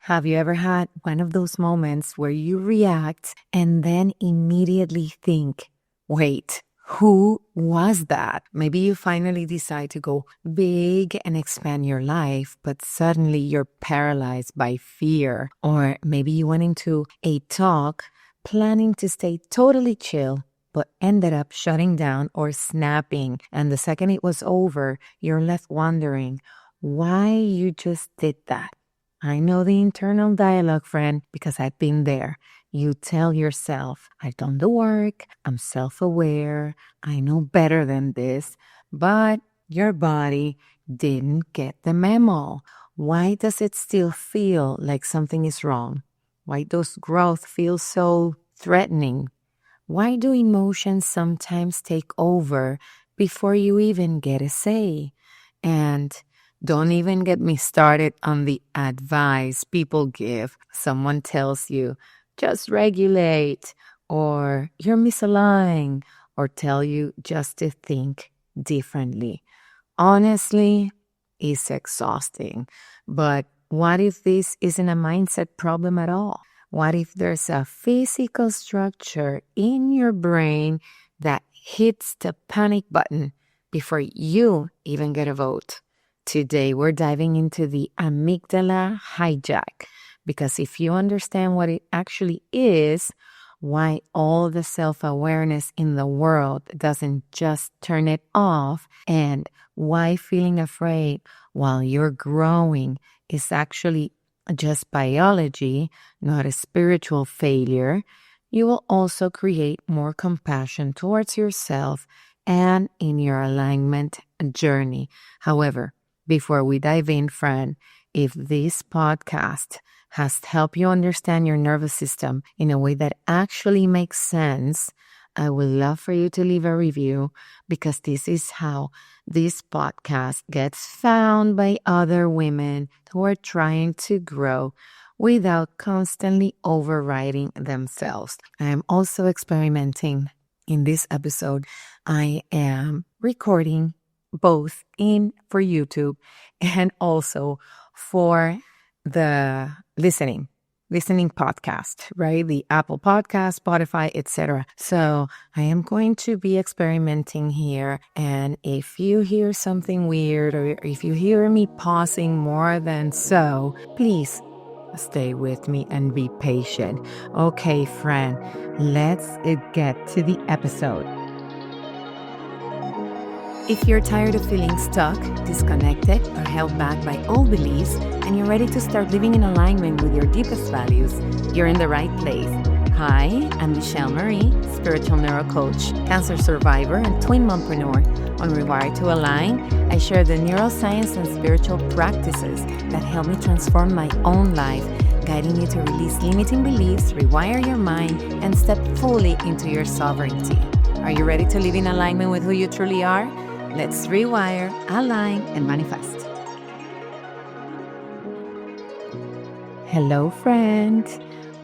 Have you ever had one of those moments where you react and then immediately think, wait, who was that? Maybe you finally decide to go big and expand your life, but suddenly you're paralyzed by fear. Or maybe you went into a talk planning to stay totally chill, but ended up shutting down or snapping. And the second it was over, you're left wondering why you just did that. I know the internal dialogue, friend, because I've been there. You tell yourself, I've done the work, I'm self-aware, I know better than this, but your body didn't get the memo. Why does it still feel like something is wrong? Why does growth feel so threatening? Why do emotions sometimes take over before you even get a say? And don't even get me started on the advice people give. Someone tells you, just regulate, or you're misaligned, or tell you just to think differently. Honestly, it's exhausting. But what if this isn't a mindset problem at all? What if there's a physical structure in your brain that hits the panic button before you even get a vote? Today, we're diving into the Amygdala Hijack, because if you understand what it actually is, why all the self-awareness in the world doesn't just turn it off, and why feeling afraid while you're growing is actually just biology, not a spiritual failure, you will also create more compassion towards yourself and in your alignment journey. However, before we dive in, friend, if this podcast has helped you understand your nervous system in a way that actually makes sense, I would love for you to leave a review, because this is how this podcast gets found by other women who are trying to grow without constantly overriding themselves. I am also experimenting in this episode. I am recording both for YouTube and also for the listening podcast, right? The Apple Podcast, Spotify, etc. So I am going to be experimenting here. And if you hear something weird, or if you hear me pausing more than so, please stay with me and be patient. Okay, friend, let's get to the episode. If you're tired of feeling stuck, disconnected, or held back by old beliefs, and you're ready to start living in alignment with your deepest values, you're in the right place. Hi, I'm Michelle Marie, spiritual neurocoach, cancer survivor, and twin mompreneur. On Rewire to Align, I share the neuroscience and spiritual practices that help me transform my own life, guiding you to release limiting beliefs, rewire your mind, and step fully into your sovereignty. Are you ready to live in alignment with who you truly are? Let's rewire, align, and manifest. Hello, friend.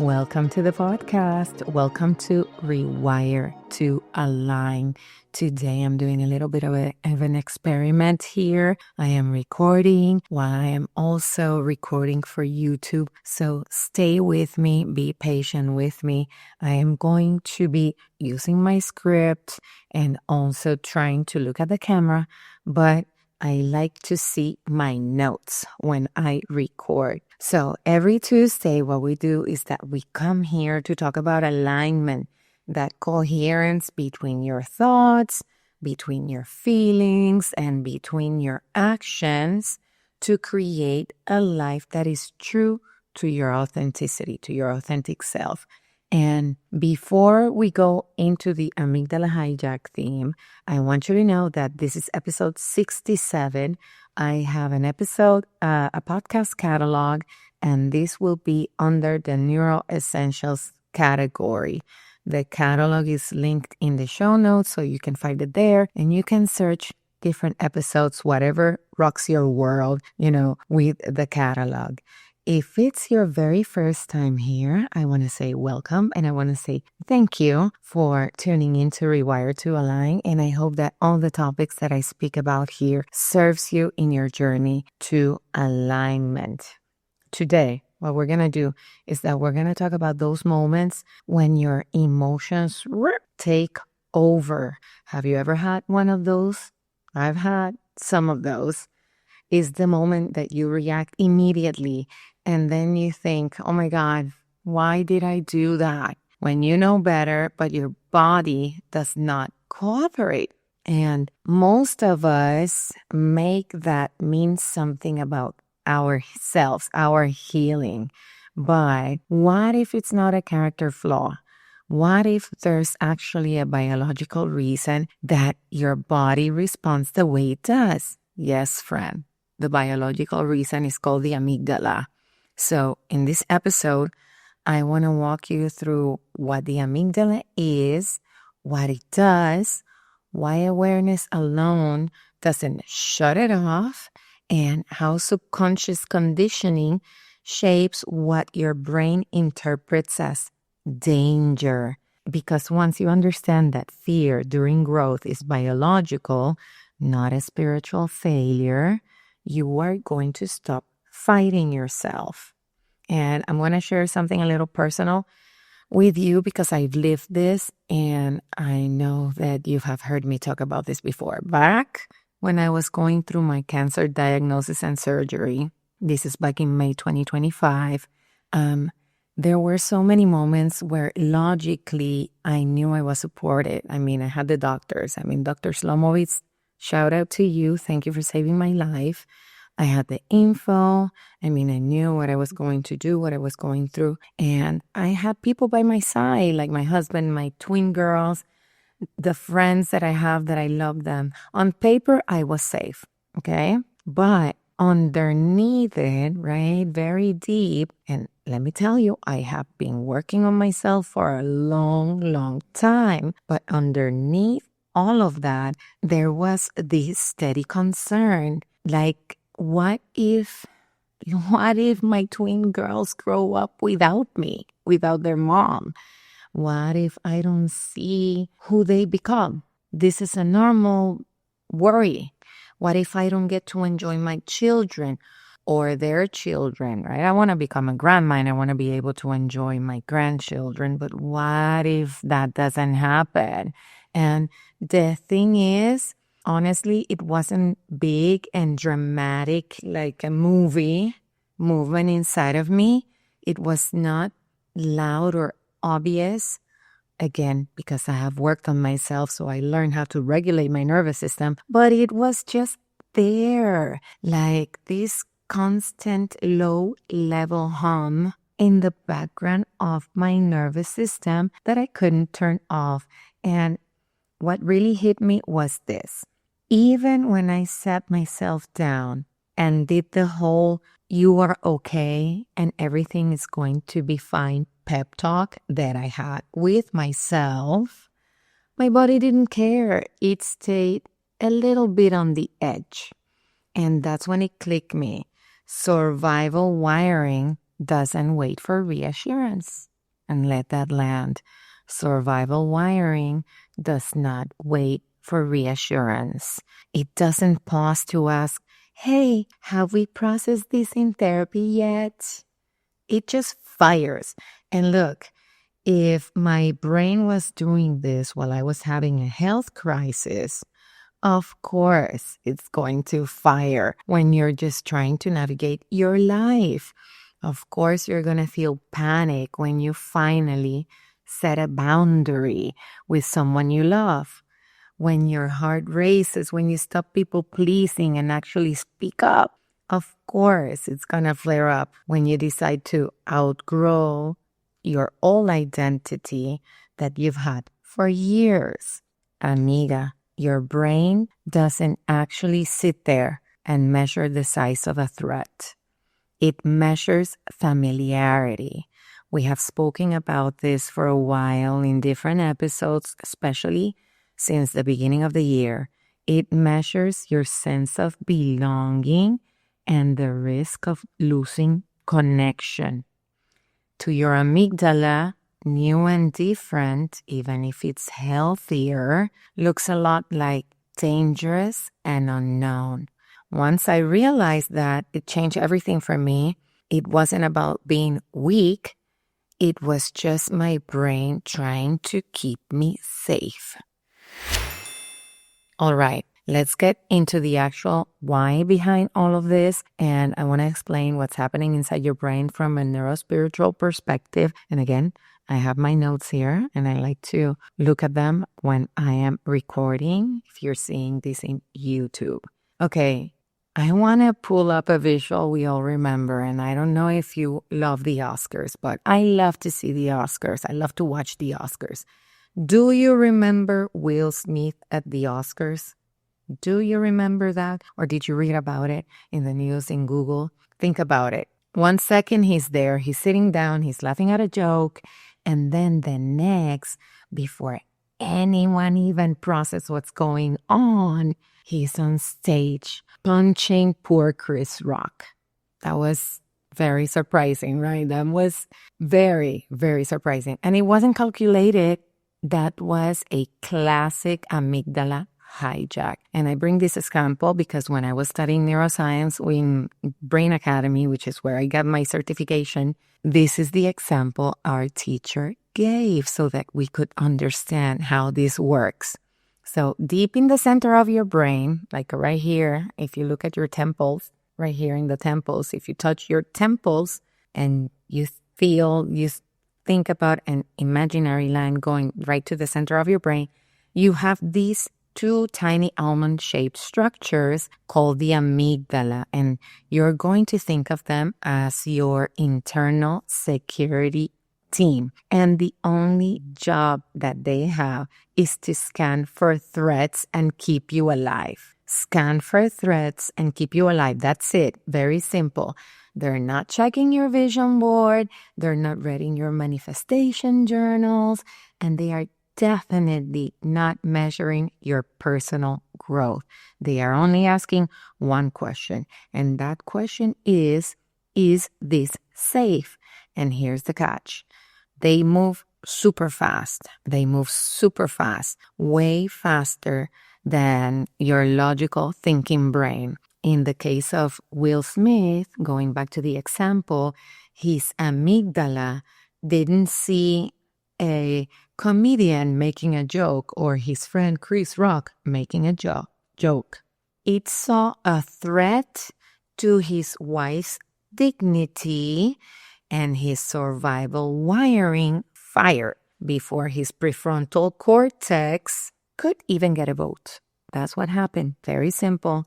Welcome to the podcast. Welcome to Rewire to Align. Today, I'm doing a little bit of an experiment here. I am recording while I am also recording for YouTube. So stay with me, be patient with me. I am going to be using my script and also trying to look at the camera, but I like to see my notes when I record. So every Tuesday, what we do is that we come here to talk about alignment, that coherence between your thoughts, between your feelings, and between your actions to create a life that is true to your authenticity, to your authentic self. And before we go into the Amygdala Hijack theme, I want you to know that this is episode 67. I have an episode, a podcast catalog, and this will be under the Neuro Essentials category. The catalog is linked in the show notes, so you can find it there, and you can search different episodes, whatever rocks your world, with the catalog. If it's your very first time here, I want to say welcome, and I want to say thank you for tuning in to Rewire to Align, and I hope that all the topics that I speak about here serves you in your journey to alignment. Today, what we're going to do is that we're going to talk about those moments when your emotions take over. Have you ever had one of those? I've had some of those. Is the moment that you react immediately and then you think, oh my God, why did I do that? When you know better, but your body does not cooperate. And most of us make that mean something about ourselves, our healing. But what if it's not a character flaw? What if there's actually a biological reason that your body responds the way it does? Yes, friend. The biological reason is called the amygdala. So in this episode, I want to walk you through what the amygdala is, what it does, why awareness alone doesn't shut it off, and how subconscious conditioning shapes what your brain interprets as danger. Because once you understand that fear during growth is biological, not a spiritual failure, you are going to stop fighting yourself. And I'm going to share something a little personal with you because I've lived this and I know that you have heard me talk about this before. Back when I was going through my cancer diagnosis and surgery, this is back in May 2025, there were so many moments where logically I knew I was supported. I mean, I had the doctors. Dr. Slomovitz, shout out to you. Thank you for saving my life. I had the info. I knew what I was going to do, what I was going through. And I had people by my side, like my husband, my twin girls, the friends that I have that I love them. On paper, I was safe, okay? But underneath it, right, very deep, and let me tell you, I have been working on myself for a long, long time. But underneath all of that, there was this steady concern, like, what if my twin girls grow up without me, without their mom? What if I don't see who they become? This is a normal worry. What if I don't get to enjoy my children or their children, right? I want to become a grandma and I want to be able to enjoy my grandchildren, but what if that doesn't happen? And the thing is, honestly, it wasn't big and dramatic like a movie movement inside of me. It was not loud or obvious. Again, because I have worked on myself, so I learned how to regulate my nervous system. But it was just there, like this constant low-level hum in the background of my nervous system that I couldn't turn off. And what really hit me was this. Even when I sat myself down and did the whole "you are okay and everything is going to be fine" pep talk that I had with myself, my body didn't care. It stayed a little bit on the edge. And that's when it clicked me. Survival wiring doesn't wait for reassurance. And let that land. Survival wiring does not wait for reassurance. It doesn't pause to ask, hey, have we processed this in therapy yet? It just fires. And look, if my brain was doing this while I was having a health crisis, of course it's going to fire when you're just trying to navigate your life. Of course you're going to feel panic when you finally set a boundary with someone you love. When your heart races, when you stop people pleasing and actually speak up. Of course, it's going to flare up when you decide to outgrow your old identity that you've had for years. Amiga, your brain doesn't actually sit there and measure the size of a threat. It measures familiarity. We have spoken about this for a while in different episodes, especially since the beginning of the year. It measures your sense of belonging and the risk of losing connection. To your amygdala, new and different, even if it's healthier, looks a lot like dangerous and unknown. Once I realized that, it changed everything for me. It wasn't about being weak. It was just my brain trying to keep me safe. All right, let's get into the actual why behind all of this. And I want to explain what's happening inside your brain from a neurospiritual perspective. And again, I have my notes here and I like to look at them when I am recording, if you're seeing this in YouTube. Okay, I want to pull up a visual we all remember. And I don't know if you love the Oscars, but I love to see the Oscars. I love to watch the Oscars. Do you remember Will Smith at the Oscars? Do you remember that? Or did you read about it in the news, in Google? Think about it. 1 second he's there, he's sitting down, he's laughing at a joke. And then the next, before anyone even processes what's going on, he's on stage punching poor Chris Rock. That was very surprising, right? That was very, very surprising. And it wasn't calculated. That was a classic amygdala hijack. And I bring this example because when I was studying neuroscience in Brain Academy, which is where I got my certification, this is the example our teacher gave so that we could understand how this works. So deep in the center of your brain, like right here, if you look at your temples, right here in the temples, if you touch your temples and you think about an imaginary line going right to the center of your brain, you have these two tiny almond-shaped structures called the amygdala, and you're going to think of them as your internal security team. And the only job that they have is to scan for threats and keep you alive. Scan for threats and keep you alive. That's it. Very simple. They're not checking your vision board. They're not reading your manifestation journals. And they are definitely not measuring your personal growth. They are only asking one question. And that question is this safe? And here's the catch. They move super fast. Way faster than your logical thinking brain. In the case of Will Smith, going back to the example, his amygdala didn't see a comedian making a joke or his friend Chris Rock making a joke. It saw a threat to his wife's dignity, and his survival wiring fired before his prefrontal cortex could even get a vote. That's what happened. Very simple.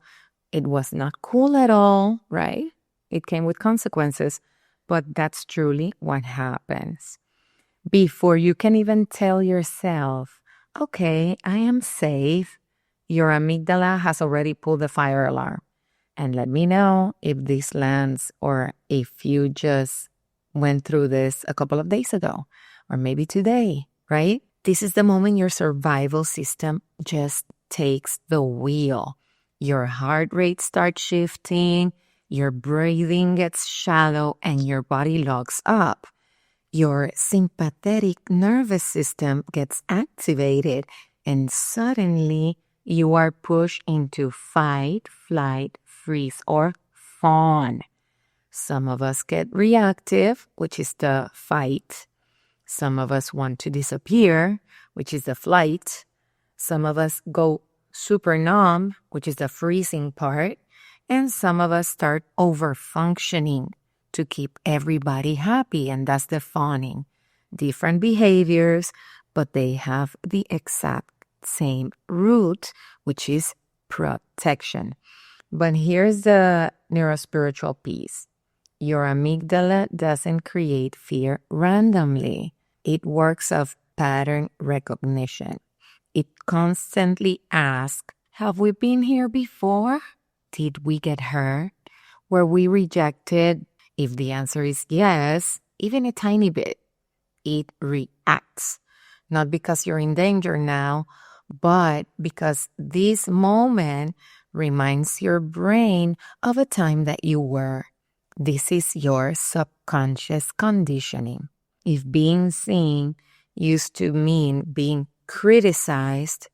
It was not cool at all, right? It came with consequences, but that's truly what happens. Before you can even tell yourself, okay, I am safe, your amygdala has already pulled the fire alarm. And let me know if this lands or if you just went through this a couple of days ago or maybe today, right? This is the moment your survival system just takes the wheel. Your heart rate starts shifting, your breathing gets shallow, and your body locks up. Your sympathetic nervous system gets activated, and suddenly you are pushed into fight, flight, freeze, or fawn. Some of us get reactive, which is the fight. Some of us want to disappear, which is the flight. Some of us go super numb, which is the freezing part. And some of us start over-functioning to keep everybody happy, and that's the fawning. Different behaviors, but they have the exact same root, which is protection. But here's the neurospiritual piece. Your amygdala doesn't create fear randomly. It works off pattern recognition. It constantly asks, have we been here before? Did we get hurt? Were we rejected? If the answer is yes, even a tiny bit, it reacts. Not because you're in danger now, but because this moment reminds your brain of a time that you were. This is your subconscious conditioning. If being seen used to mean being criticized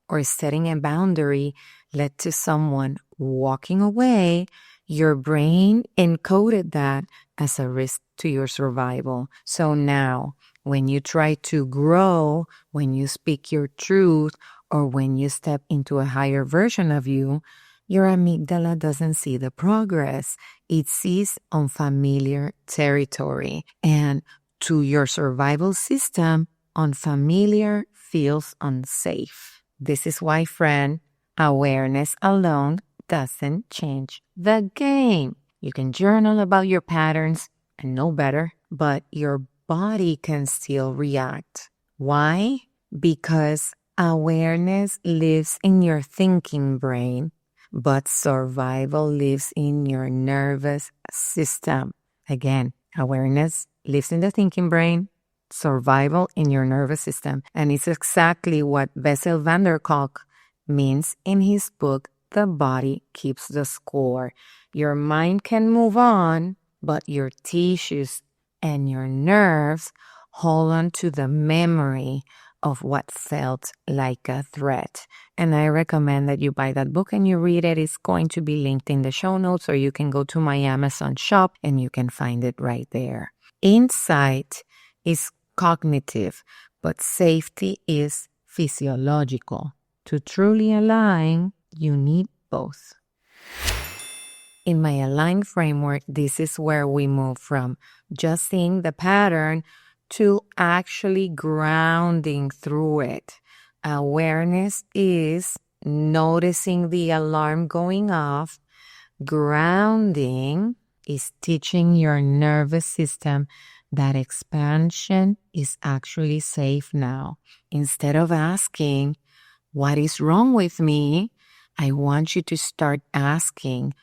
or setting a boundary led to someone walking away, Your brain encoded that as a risk to your survival. So now, when you try to grow, when you speak your truth, or when you step into a higher version of you, your amygdala doesn't see the progress. It sees unfamiliar territory. And to your survival system, unfamiliar feels unsafe. This is why, friend, awareness alone doesn't change the game. You can journal about your patterns and know better, but your body can still react. Why? Because awareness lives in your thinking brain, but survival lives in your nervous system. Again, awareness lives in the thinking brain, survival in your nervous system. And it's exactly what Bessel van der Kolk means in his book, The Body Keeps the Score. Your mind can move on, but your tissues and your nerves hold on to the memory of what felt like a threat. And I recommend that you buy that book and you read it. It's going to be linked in the show notes, or you can go to my Amazon shop and you can find it right there. Insight is cognitive, but safety is physiological. To truly align, you need both. In my Align framework, this is where we move from just seeing the pattern to actually grounding through it. Awareness is noticing the alarm going off. Grounding is teaching your nervous system that expansion is actually safe now. Instead of asking, what is wrong with me? I want you to start asking,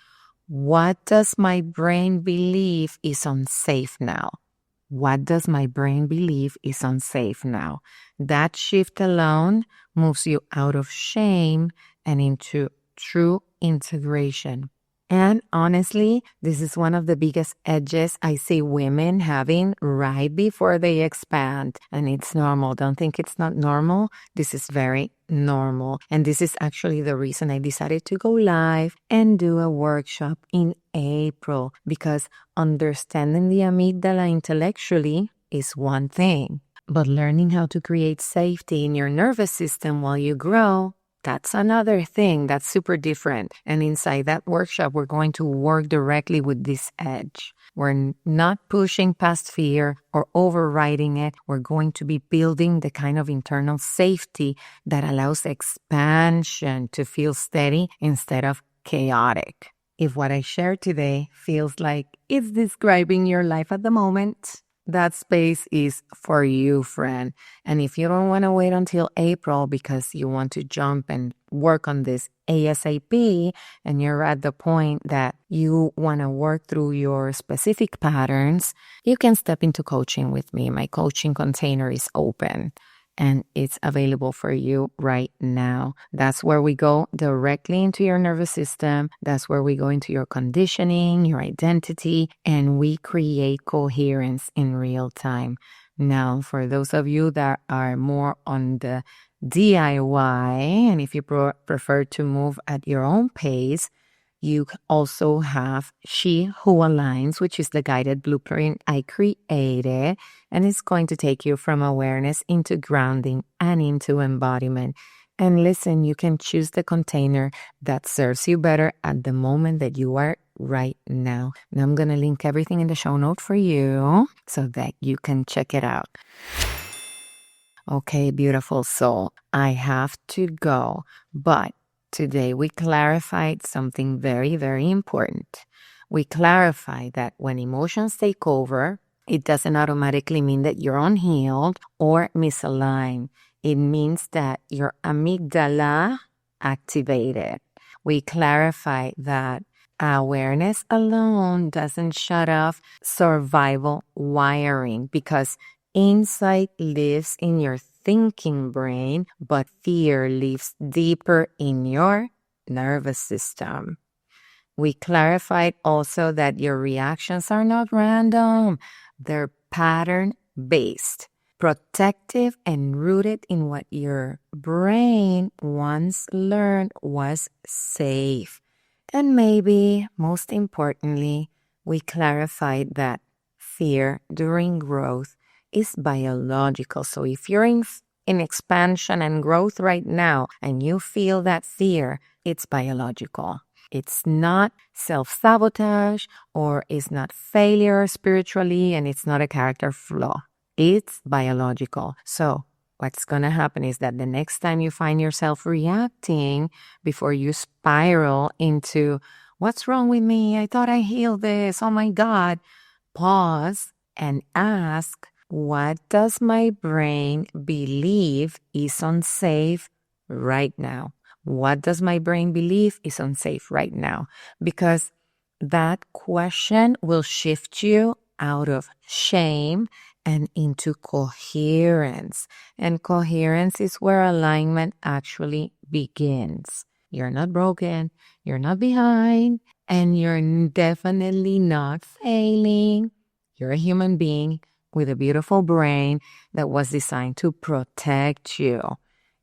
what does my brain believe is unsafe now? What does my brain believe is unsafe now? That shift alone moves you out of shame and into true integration. And honestly, this is one of the biggest edges I see women having right before they expand. And it's normal. Don't think it's not normal. This is very normal. And this is actually the reason I decided to go live and do a workshop in April, because understanding the amygdala intellectually is one thing, but learning how to create safety in your nervous system while you grow, that's another thing that's super different. And inside that workshop, we're going to work directly with this edge. We're not pushing past fear or overriding it. We're going to be building the kind of internal safety that allows expansion to feel steady instead of chaotic. If what I shared today feels like it's describing your life at the moment, that space is for you, friend. And if you don't want to wait until April because you want to jump and work on this ASAP, and you're at the point that you want to work through your specific patterns, you can step into coaching with me. My coaching container is open and it's available for you right now. That's where we go directly into your nervous system. That's where we go into your conditioning, your identity, and we create coherence in real time. Now, for those of you that are more on the DIY, and if you prefer to move at your own pace, you also have She Who Aligns, which is the guided blueprint I created, and it's going to take you from awareness into grounding and into embodiment. And listen, you can choose the container that serves you better at the moment that you are right now. And I'm going to link everything in the show note for you so that you can check it out. Okay, beautiful soul, I have to go, but today we clarified something very, very important. We clarified that when emotions take over, it doesn't automatically mean that you're unhealed or misaligned. It means that your amygdala activated. We clarified that awareness alone doesn't shut off survival wiring, because insight lives in your thinking brain, but fear lives deeper in your nervous system. We clarified also that your reactions are not random. They're pattern-based, protective, and rooted in what your brain once learned was safe. And maybe, most importantly, we clarified that fear during growth is biological. So if you're in expansion and growth right now and you feel that fear, it's biological. It's not self-sabotage or it's not failure spiritually, and it's not a character flaw. It's biological. So what's going to happen is that the next time you find yourself reacting, before you spiral into, what's wrong with me? I thought I healed this. Oh my God. Pause and ask, what does my brain believe is unsafe right now? What does my brain believe is unsafe right now? Because that question will shift you out of shame and into coherence. And coherence is where alignment actually begins. You're not broken, you're not behind, and you're definitely not failing. You're a human being with a beautiful brain that was designed to protect you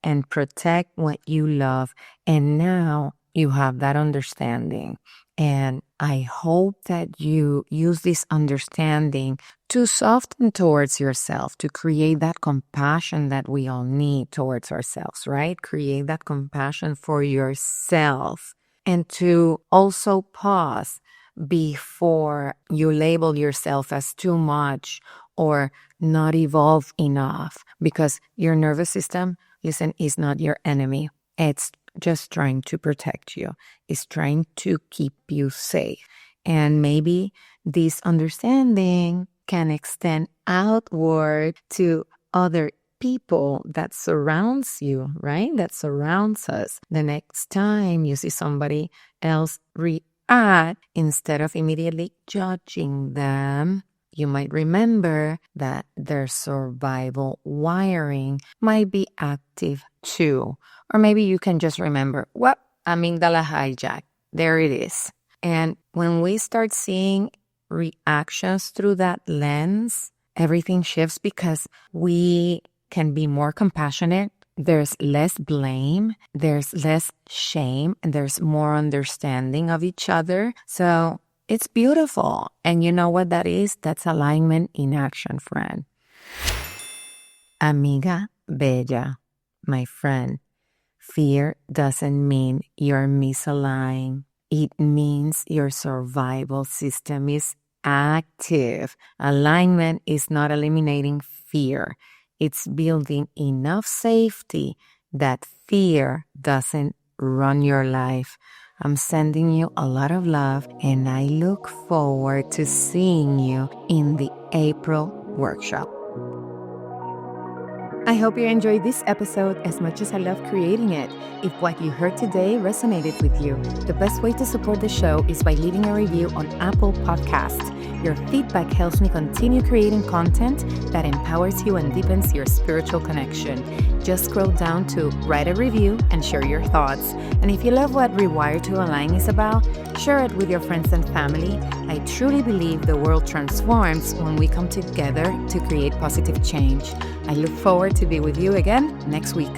and protect what you love. And now you have that understanding. And I hope that you use this understanding to soften towards yourself, to create that compassion that we all need towards ourselves, right? Create that compassion for yourself, and to also pause before you label yourself as too much or not evolved enough, because your nervous system, listen, is not your enemy. It's just trying to protect you. It's trying to keep you safe. And maybe this understanding can extend outward to other people that surrounds you, right? That surrounds us. The next time you see somebody else react, instead of immediately judging them, you might remember that their survival wiring might be active too. Or maybe you can just remember, well, amygdala hijack, there it is. And when we start seeing reactions through that lens, everything shifts because we can be more compassionate. There's less blame, there's less shame, and there's more understanding of each other. So it's beautiful. And you know what that is? That's alignment in action, friend. Amiga bella, my friend, fear doesn't mean you're misaligned. It means your survival system is active. Alignment is not eliminating fear. It's building enough safety that fear doesn't run your life. I'm sending you a lot of love, and I look forward to seeing you in the April workshop. I hope you enjoyed this episode as much as I love creating it. If what you heard today resonated with you, the best way to support the show is by leaving a review on Apple Podcasts. Your feedback helps me continue creating content that empowers you and deepens your spiritual connection. Just scroll down to write a review and share your thoughts. And if you love what Rewire to Align is about, share it with your friends and family. I truly believe the world transforms when we come together to create positive change. I look forward to be with you again next week.